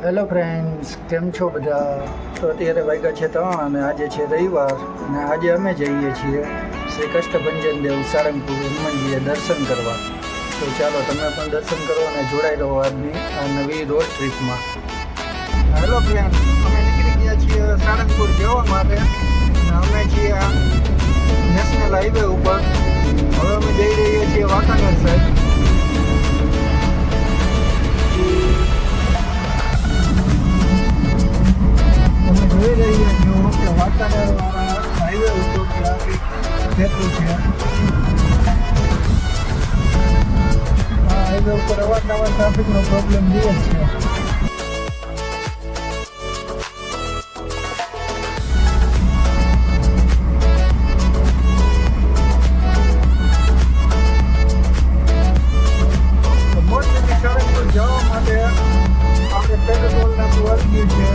Hello friends, કેમ છો બધા? તો અત્યારે વાગ્યા છે 3 અને આજે છે રવિવાર અને આજે અમે જઈએ છીએ શ્રી કષ્ટભંજન દેવ સાળંગપુર હનુમાનજીએ દર્શન કરવા. તો ચાલો તમે પણ દર્શન કરો અને જોડાઈ રહો આજની આ નવી રોડ ટ્રીપમાં. હેલો ફ્રેન્ડ્સ, અમે નીકળી ગયા છીએ સાળંગપુર જવા માટે અને અમે છીએ નેશનલ હાઈવે ઉપર. હવે અમે જઈ રહ્યા છીએ વાંકાનેર સાઈડ. જોઈ રહ્યા છો કે વાંકાનેર હાઈવે ઉપર ટ્રાફિક કેટલું છે. આ હાઈવે ઉપર અવારનવાર ટ્રાફિકનો પ્રોબ્લેમ રહે છે. મોરબીથી સાળંગપુર જવા માટે આપણે પેટ્રોલ નાખવું આવી ગયું છે.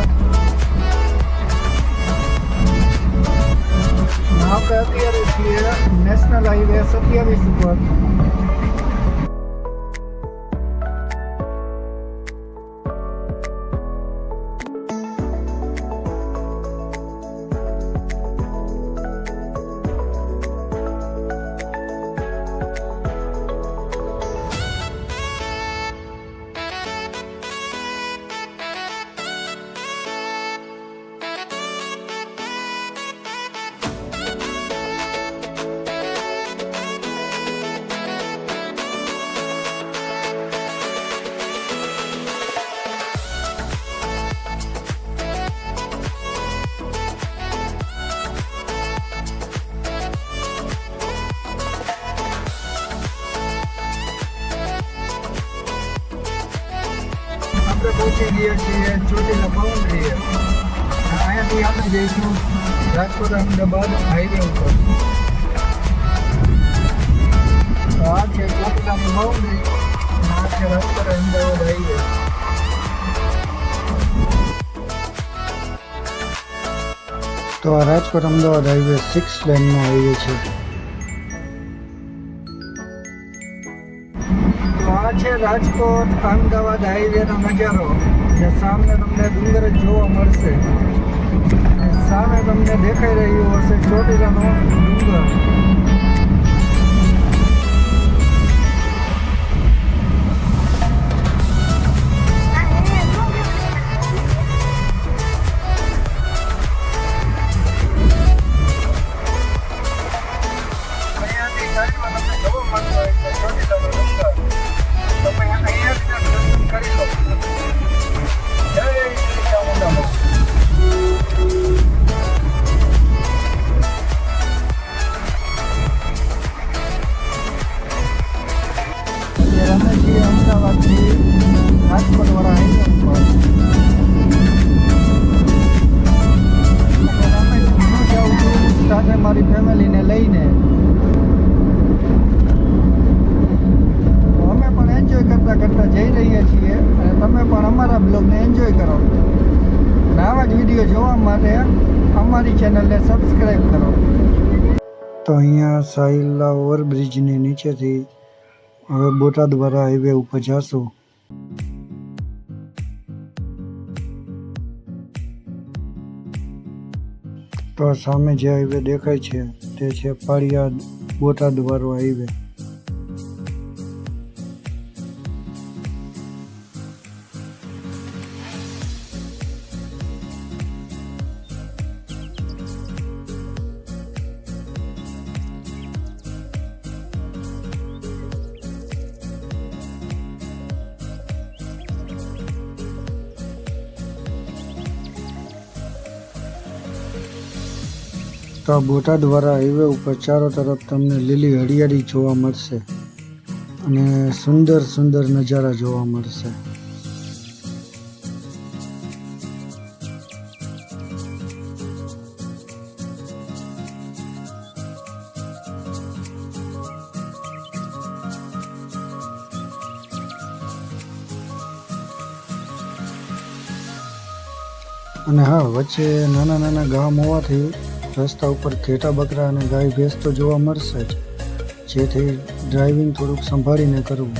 આપણે અત્યારે છીએ નેશનલ હાઈવે 27 ઉપર. આપણે પહોંચી ગયા છીએ ચોટીલા બાઉન્ડ્રી. અહીંયાથી આપણે જઈશું રાજકોટ અમદાવાદ હાઈવે ઉપર. તો આ છે ચોટીલાની બાઉન્ડ્રી અને આ છે રાજકોટ અમદાવાદ હાઈવે. તો આ રાજકોટ અમદાવાદ હાઈવે 6 લેનનો હાઈવે છે. આ છે રાજકોટ અમદાવાદ હાઈવેનો નજારો. જે સામે તમને ડુંગર જ જોવા મળશે. સામે તમને દેખાઈ રહ્યું હશે ચોટીલાનો ડુંગર. અહીંયાથી સાઈડમાં તમને જોવા મળતો હોય છે ચોટીલાનો ડુંગર. તમે અહીંયા દર્શન કરી લો. જય શ્રી ચામુંડા. અમે છીએ અમદાવાદથી રાજકોટ વાળા હાઈવે ઉપર. અમે હું જાઉં છું સાથે મારી ફેમિલીને લઈને. એન્જોય કરતા કરતા જઈ રહ્યા છીએ અને તમે પણ અમારા બ્લોગને એન્જોય કરો. અને આવા જ વિડીયો જોવા માટે અમારી ચેનલને સબસ્ક્રાઈબ કરો. તો અહીંયા સાહિલા ઓવરબ્રિજની નીચેથી હવે બોટાદવાળા હાઈવે ઉપર જશું. તો સામે જે હાઈવે દેખાય છે તે છે પાળિયાદ બોટાદવાળો હાઈવે. તો બોટાદવાળા હાઈવે ઉપર ચારો તરફ તમને લીલી હરિયાળી જોવા મળશે અને સુંદર સુંદર નજારા જોવા મળશે. અને હા, વચ્ચે નાના નાના ગામ હોવાથી રસ્તા ઉપર ઘેટા બકરા અને ગાય ભેંસ તો જોવા મળશે જ, જેથી ડ્રાઇવિંગ થોડુંક સંભાળીને કરવું.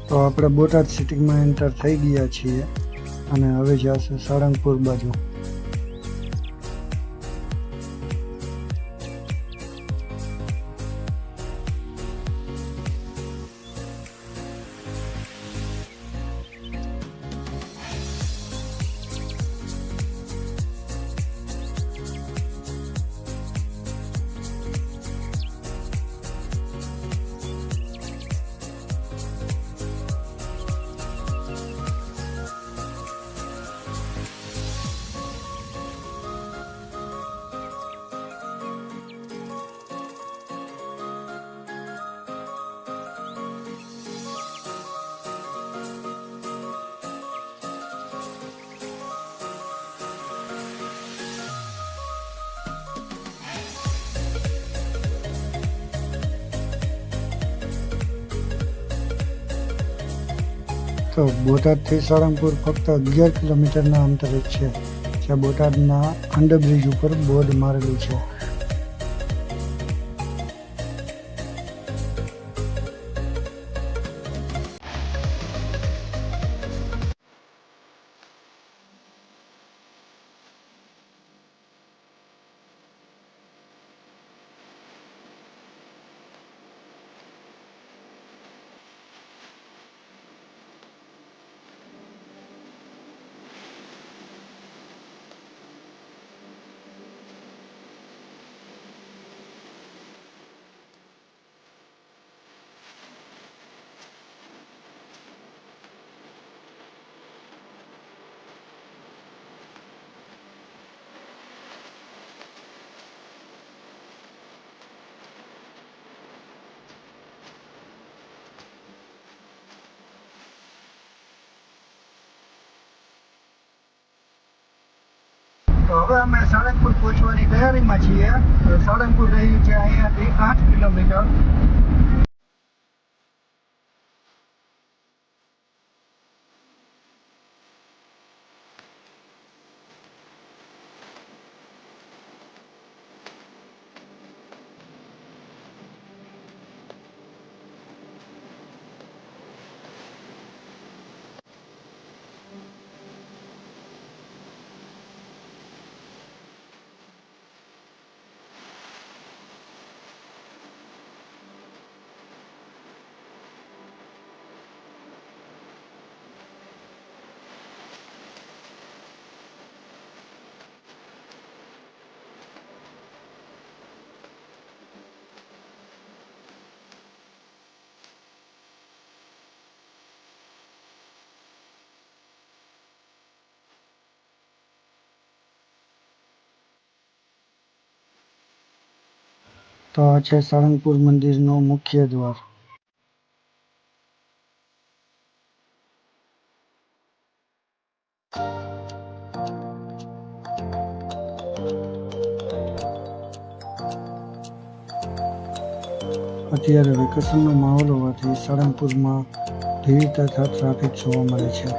તો આપણે બોટાદ સિટીમાં એન્ટર થઈ ગયા છીએ અને હવે જશે સાળંગપુર બાજુ. તો બોટાદથી સાળંગપુર ફક્ત 11 કિલોમીટરના અંતરે છે, જ્યાં બોટાદના અંડરબ્રિજ ઉપર બોર્ડ મારેલું છે. તો હવે અમે સાળંગપુર પહોંચવાની તૈયારીમાં છીએ. સાળંગપુર રહ્યું છે અહીંયાથી 8 કિલોમીટર. તો આ છે સાળંગપુર મંદિરનો મુખ્ય દ્વાર. અત્યારે વેકેશનનો માહોલ હોવાથી સાળંગપુરમાં ભીડ તથા ટ્રાફિક જોવા મળે છે.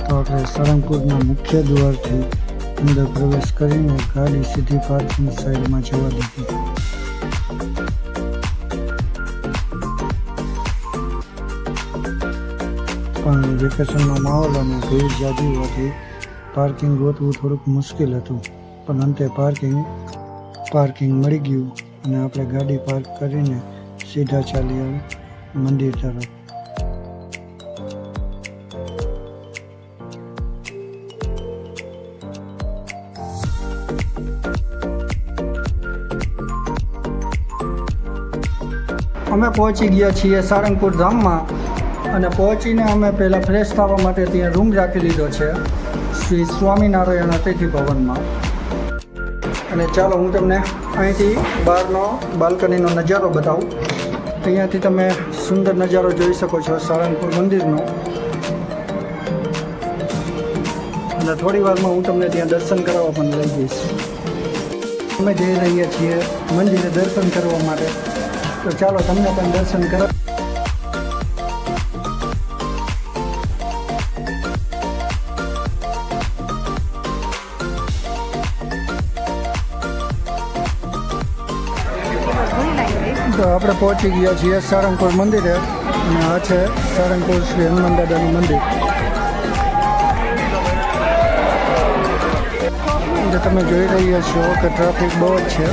તો આપણે સાળંગપુરના મુખ્ય દ્વારથી અંદર પ્રવેશ કરીને ગાડી સીધી પાર્કિંગ સાઈડમાં જવા દીધી. પણ વેકેશનનો માહોલ અને ભીડ જાજી હોવાથી પાર્કિંગ ગોતવું થોડુંક મુશ્કેલ હતું, પણ અંતે પાર્કિંગ મળી ગયું અને આપણે ગાડી પાર્ક કરીને સીધા ચાલી આવી મંદિર તરફ. અમે પહોંચી ગયા છીએ સાળંગપુર ધામમાં. અને પહોંચીને અમે પહેલાં ફ્રેશ થવા માટે ત્યાં રૂમ રાખી લીધો છે શ્રી સ્વામિનારાયણ અતિથિ ભવનમાં. અને ચાલો હું તમને અહીંથી બહારનો બાલ્કનીનો નજારો બતાવું. અહીંયાથી તમે સુંદર નજારો જોઈ શકો છો સારંગપુર મંદિરનો. અને થોડી વારમાં હું તમને ત્યાં દર્શન કરવા પણ લઈ જઈશ. અમે જઈ રહ્યા છીએ મંદિરે દર્શન કરવા માટે, તો ચાલો તમને પણ દર્શન કરાવ. તો આપણે પહોંચી ગયા છીએ સારંગપુર મંદિરે, અને આ છે સારંગપુર શ્રી હનુમાન દાદાનું મંદિર. તમે જોઈ રહ્યા છો કે ટ્રાફિક બહુ જ છે.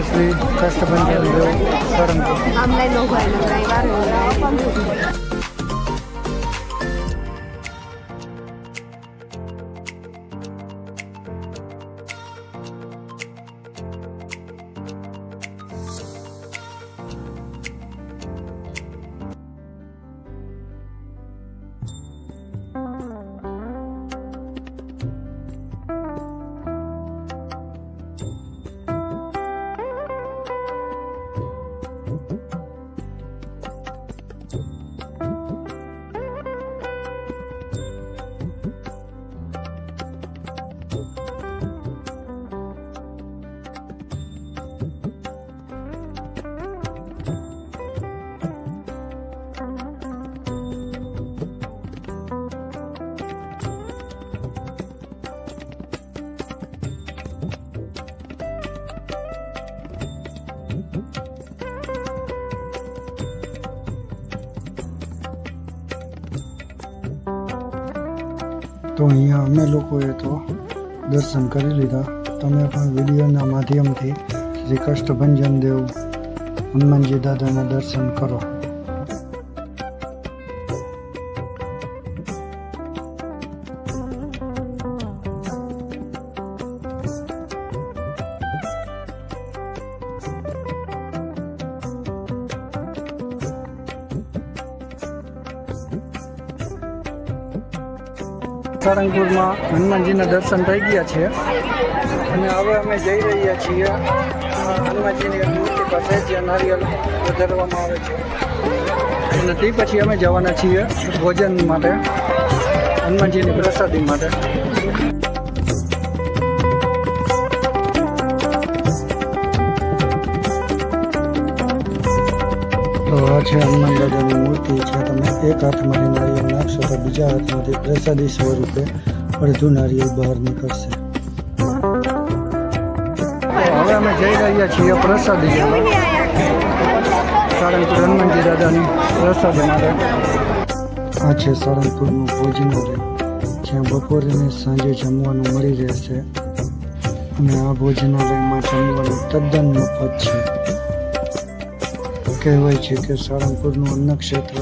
શ્રી કષ્ટભંજન દેવ સારંગપુર. તો અહીંયા અમે લોકોએ તો દર્શન કરી લીધા. તમે પણ વિડીયોના માધ્યમથી શ્રી કષ્ટભંજન દેવ હનુમાનજી દાદાના દર્શન કરો. સારંગપુરમાં હનુમાનજીના દર્શન થઈ ગયા છે, અને હવે અમે જઈ રહ્યા છીએ હનુમાનજીની મૂર્તિ પાસે જ્યાં નારિયેળ વધારવામાં આવે છે. અને તે પછી અમે જવાના છીએ ભોજન માટે, હનુમાનજીની પ્રસાદી માટે. તો આ છે હનુમાન દાદાની મૂર્તિ છે. તમે એક હાથમાંથી નારિયેળ નાખશો તો બીજા હાથમાંથી પ્રસાદી સ્વરૂપે અડધું નારિયેળ બહાર નીકળશે. હવે અમે જઈ રહ્યા છીએ પ્રસાદી સારંગપુર હનુમાનજી દાદાની પ્રસાદી માટે. આ છે સારંગપુરનું ભોજનાલય, જ્યાં બપોરે અને સાંજે જમવાનું મળી રહેશે. અને આ ભોજનાલયમાં જમવાનું તદ્દન મફત છે. કહેવાય છે કે સારંગપુરનું અન્ન ક્ષેત્ર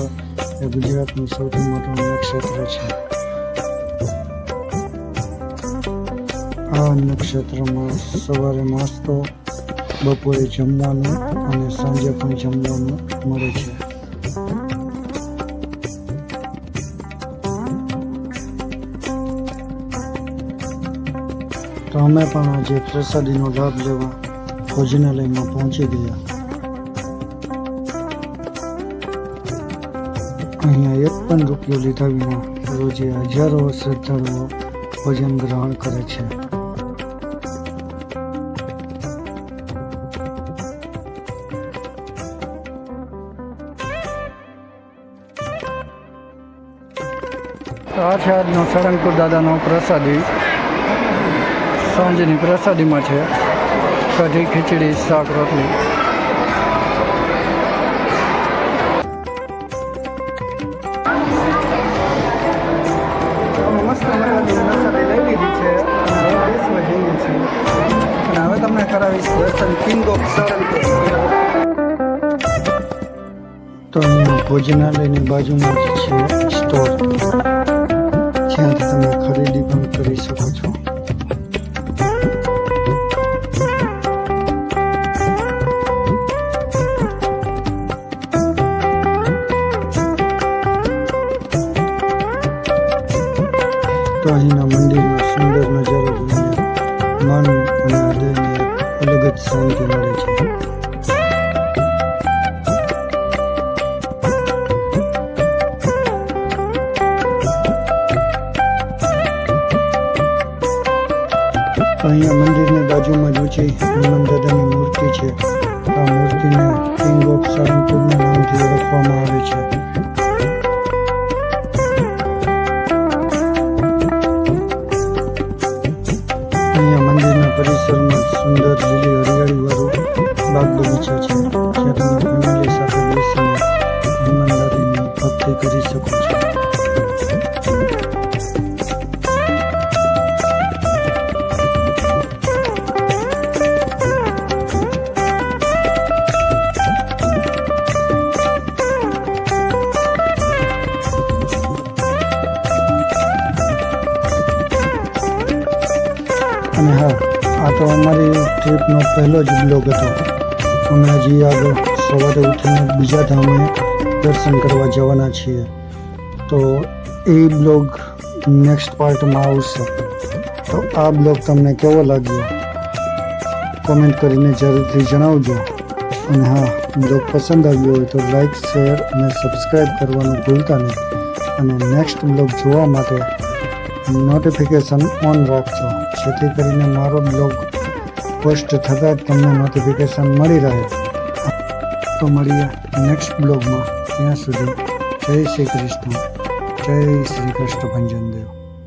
એ ગુજરાતનું સૌથી મોટું અન્ન ક્ષેત્ર છે. આ અન્ન ક્ષેત્રમાં સવારે નાસ્તો, બપોરે જમવાનું અને સાંજે પણ જમવાનું મળે છે. તો અમે પણ આજે પ્રસાદીનો લાભ લેવા ભોજનાલયમાં પહોંચી ગયા. અહીંયા એક પણ રૂપિયો લીધા વિના રોજે હજારો શ્રદ્ધાળુઓ ભોજન ગ્રહણ કરે છે. આ છે આજનો સારંગપુર દાદાનો પ્રસાદી. સાંજની પ્રસાદીમાં છે કઢી, ખીચડી, શાક, રોટલી. મસ્ત મજાની પ્રસાદી લઈ લીધી છે અને દેશમાં જઈએ છીએ. અને હવે તમને કરાવીશ દર્શન કિંગ ઓફ સારંગપુર. તો અહીંયા ભોજનાલયની બાજુમાં જ છે સ્ટોર, જ્યાંથી તમે ખરીદી પણ કરી શકો છો. અહીંના મંદિરનો સુંદર નજારો જોઈને મન અને હૃદયને અલગ જ શાંતિ મળે છે. અહીંયા મંદિરની બાજુમાં જ ઊંચી હનુમાન દાદાની મૂર્તિ છે. આ મૂર્તિને કિંગ ઓફ સારંગપુરના નામથી ઓળખવામાં આવે છે. અહીંયા મંદિરના પરિસરમાં સુંદર લીલી હરિયાળીવાળું બાગ બગીચા છે, જ્યાં તમે ફેમિલી સાથે બેસીને હનુમાન દાદાની ભક્તિ કરી શકો છો. અને હા, આ તો અમારી ટ્રીપનો પહેલો જ બ્લોગ હતો. અમે હજી આગળ સવારે ઉઠીને બીજા ધામે દર્શન કરવા જવાના છીએ, તો એ બ્લોગ નેક્સ્ટ પાર્ટમાં આવશે. તો આ બ્લોગ તમને કેવો લાગ્યો કોમેન્ટ કરીને જરૂરથી જણાવજો. અને હા, બ્લોગ પસંદ આવ્યો હોય તો લાઈક, શેર અને સબસ્ક્રાઈબ કરવાનું ભૂલતા નહીં. અને નેક્સ્ટ બ્લોગ જોવા માટે નોટિફિકેશન ઓન રાખજો, જેથી કરીને મારો બ્લોગ પોસ્ટ થતાં જ તમને નોટિફિકેશન મળી રહે. તો મળીએ નેક્સ્ટ બ્લોગમાં. ત્યાં સુધી જય શ્રી કૃષ્ણ, જય શ્રી કષ્ટભંજન દેવ.